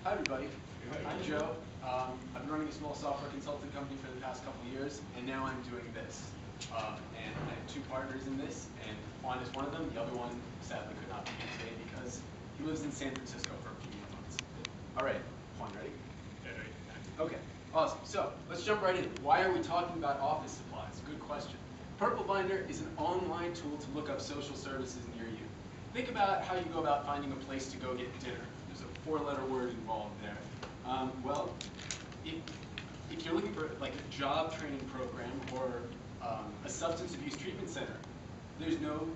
Hi everybody, I'm Joe. I've been running a small software consulting company for the past couple of years, and now I'm doing this. And I have two partners in this, and Juan is one of them. The other one sadly could not be here today because he lives in San Francisco for a few more months. All right, Juan, ready? Yeah, ready. Okay, awesome. So let's jump right in. Why are we talking about office supplies? Good question. Purple Binder is an online tool to look up social services near you. Think about how you go about finding a place to go get dinner. There's a four-letter word involved there. Well, if you're looking for like a job training program or a substance abuse treatment center, there's no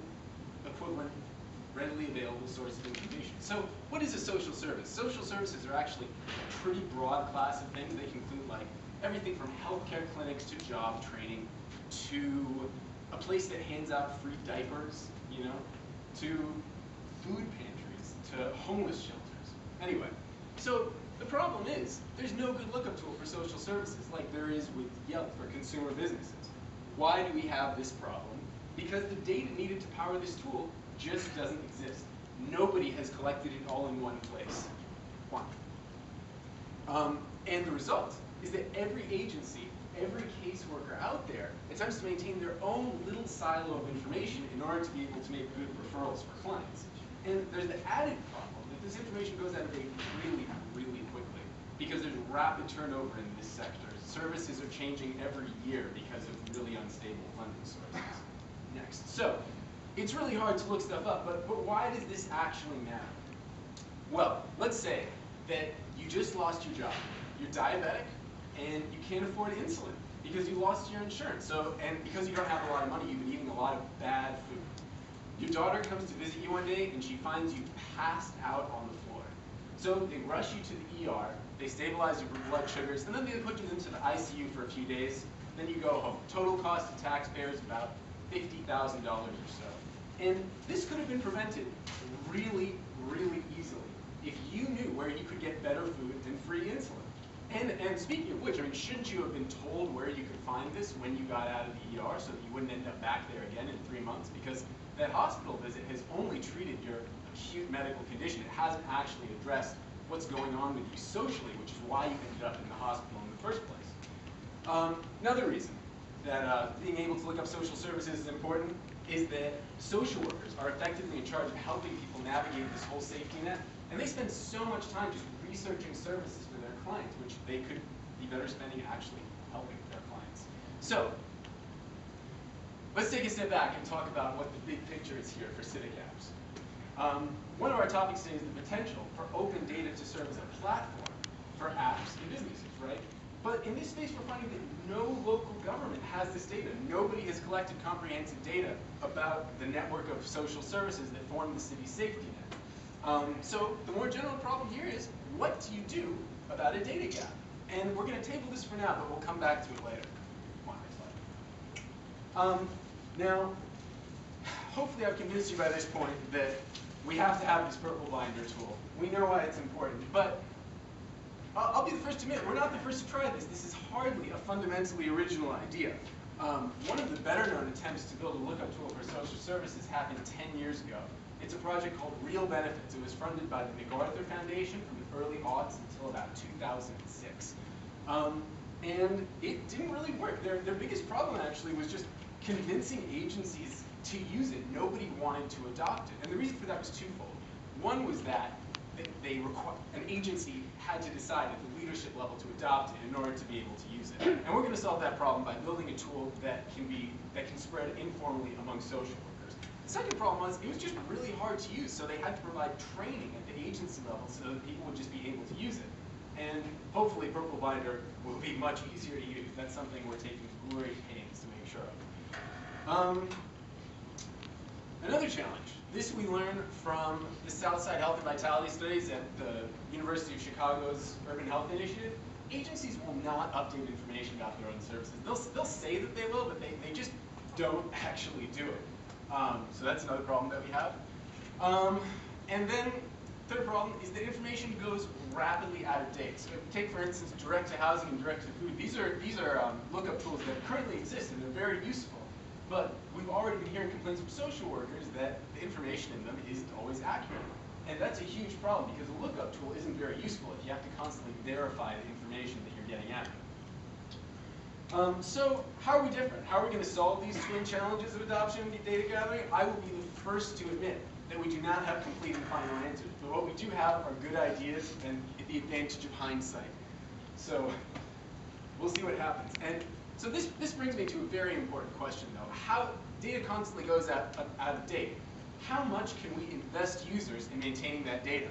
equivalent readily available source of information. So what is a social service? Social services are actually a pretty broad class of things. They can include like everything from healthcare clinics to job training to a place that hands out free diapers, you know, to food pantries, to homeless shelters. Anyway, so the problem is there's no good lookup tool for social services like there is with Yelp for consumer businesses. Why do we have this problem? Because the data needed to power this tool just doesn't exist. Nobody has collected it all in one place. One. And the result is that every agency, every caseworker out there attempts to maintain their own little silo of information in order to be able to make good referrals for clients. And there's the added problem that this information goes out of date really, really quickly because there's rapid turnover in this sector. Services are changing every year because of really unstable funding sources. Next. So, it's really hard to look stuff up, but why does this actually matter? Well, let's say that you just lost your job. You're diabetic, and you can't afford insulin because you lost your insurance. And because you don't have a lot of money, you've been eating a lot of bad food. Your daughter comes to visit you one day, and she finds you passed out on the floor. So they rush you to the ER, they stabilize your blood sugars, and then they put you into the ICU for a few days. Then you go home. Total cost to taxpayers about $50,000 or so. And this could have been prevented really, really easily if you knew where you could get better food than free insulin. And speaking of which, I mean, shouldn't you have been told where you could find this when you got out of the ER so that you wouldn't end up back there again in 3 months? Because that hospital visit has only treated your acute medical condition. It hasn't actually addressed what's going on with you socially, which is why you ended up in the hospital in the first place. Another reason that being able to look up social services is important is that social workers are effectively in charge of helping people navigate this whole safety net, and they spend so much time just researching services for their clients, which they could be better spending actually helping their clients. So, let's take a step back and talk about what the big picture is here for civic apps. One of our topics today is the potential for open data to serve as a platform for apps and businesses, right? But in this space, we're finding that no local government has this data. Nobody has collected comprehensive data about the network of social services that form the city's safety net. So the more general problem here is, what do you do about a data gap? And we're going to table this for now, but we'll come back to it later. Come on, next slide. Now, hopefully I've convinced you by this point that we have to have this Purple Binder tool. We know why it's important, but I'll be the first to admit, we're not the first to try this. This is hardly a fundamentally original idea. One of the better known attempts to build a lookup tool for social services happened 10 years ago. It's a project called Real Benefits. It was funded by the MacArthur Foundation from the early aughts until about 2006. And it didn't really work. Their biggest problem actually was just convincing agencies to use it. Nobody wanted to adopt it. And the reason for that was twofold. One was that an agency had to decide at the leadership level to adopt it in order to be able to use it. And we're going to solve that problem by building a tool that can spread informally among social workers. The second problem was it was just really hard to use, so they had to provide training at the agency level so that people would just be able to use it. And hopefully Purple Binder will be much easier to use. That's something we're taking great pains to make sure of. Another challenge. This we learned from the Southside Health and Vitality Studies at the University of Chicago's Urban Health Initiative. Agencies will not update information about their own services. They'll say that they will, but they just don't actually do it. So that's another problem that we have. And then third problem is that information goes rapidly out of date. So take, for instance, direct to housing and direct to food. These are lookup tools that currently exist, and they're very useful. But we've already been hearing complaints from social workers that the information in them isn't always accurate. And that's a huge problem because a lookup tool isn't very useful if you have to constantly verify the information that you're getting at. So how are we different? How are we going to solve these twin challenges of adoption and data gathering? I will be the first to admit that we do not have complete and final answers. But what we do have are good ideas and the advantage of hindsight. So we'll see what happens. And so this brings me to a very important question, though. How data constantly goes out of date. How much can we invest users in maintaining that data?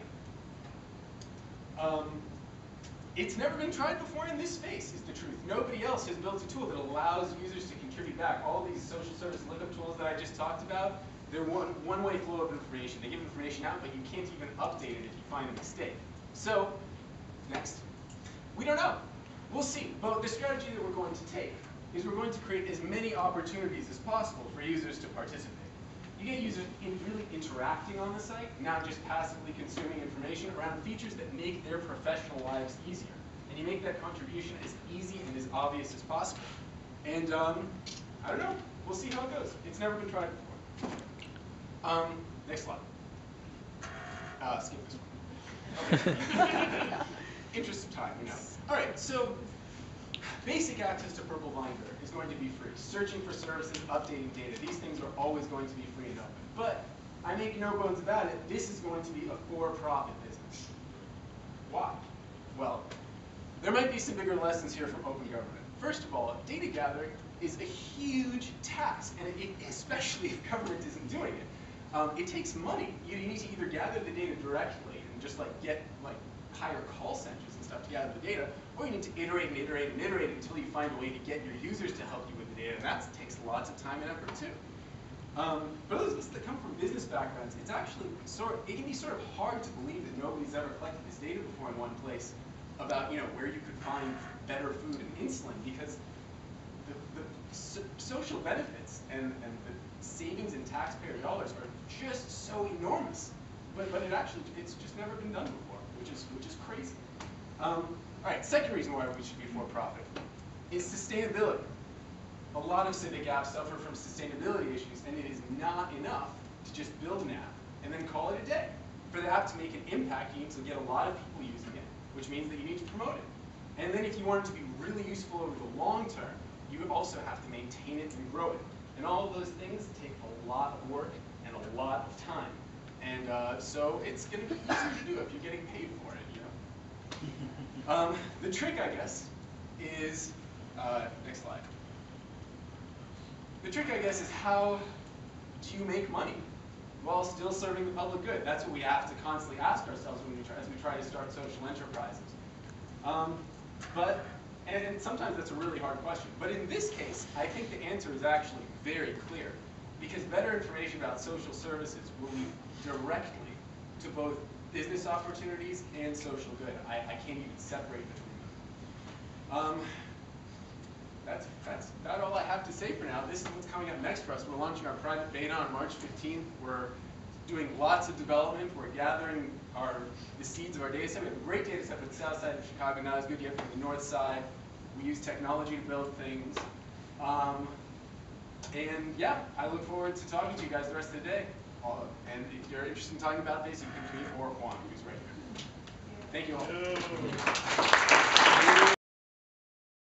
It's never been tried before in this space, is the truth. Nobody else has built a tool that allows users to contribute back. All these social service lookup tools that I just talked about, they're one-way flow of information. They give information out, but you can't even update it if you find a mistake. So, next. We don't know. We'll see. But the strategy that we're going to take is we're going to create as many opportunities as possible for users to participate. You get users really interacting on the site, not just passively consuming information around features that make their professional lives easier. And you make that contribution as easy and as obvious as possible. And I don't know. We'll see how it goes. It's never been tried before. Next slide. Skip this one. Okay. Interest of time, we know. All right, so basic access to Purple Binder is going to be free. Searching for services, updating data, these things are always going to be free and open. But I make no bones about it, this is going to be a for-profit business. Why? Well, there might be some bigger lessons here from open government. First of all, data gathering is a huge task, and especially if government isn't doing it. It takes money. You need to either gather the data directly and just hire call centers and stuff to gather the data, or you need to iterate and iterate and iterate until you find a way to get your users to help you with the data, and that takes lots of time and effort too. For those of us that come from business backgrounds, it's actually it can be sort of hard to believe that nobody's ever collected this data before in one place about where you could find better food and insulin, because the social benefits and the savings in taxpayer dollars are just so enormous. But it's just never been done before, which is crazy. All right, second reason why we should be for profit is sustainability. A lot of civic apps suffer from sustainability issues, and it is not enough to just build an app and then call it a day. For the app to make an impact, you need to get a lot of people using it, which means that you need to promote it. And then if you want it to be really useful over the long term, you also have to maintain it and grow it. And all of those things take a lot of work and a lot of time. And so it's going to be easier to do if you're getting paid for it, The trick, I guess, is, next slide. The trick, I guess, is how do you make money while still serving the public good? That's what we have to constantly ask ourselves as we try to start social enterprises. And sometimes that's a really hard question. But in this case, I think the answer is actually very clear, because better information about social services will lead directly to both business opportunities and social good. I can't even separate between them. That's about all I have to say for now. This is what's coming up next for us. We're launching our private beta on March 15th. We're doing lots of development. We're gathering the seeds of our data set. We have a great data set for the south side of Chicago, not as good yet for the north side. We use technology to build things. And yeah, I look forward to talking to you guys the rest of the day. And if you're interested in talking about this, you can tweet or Juan, who's right here. Thank you all.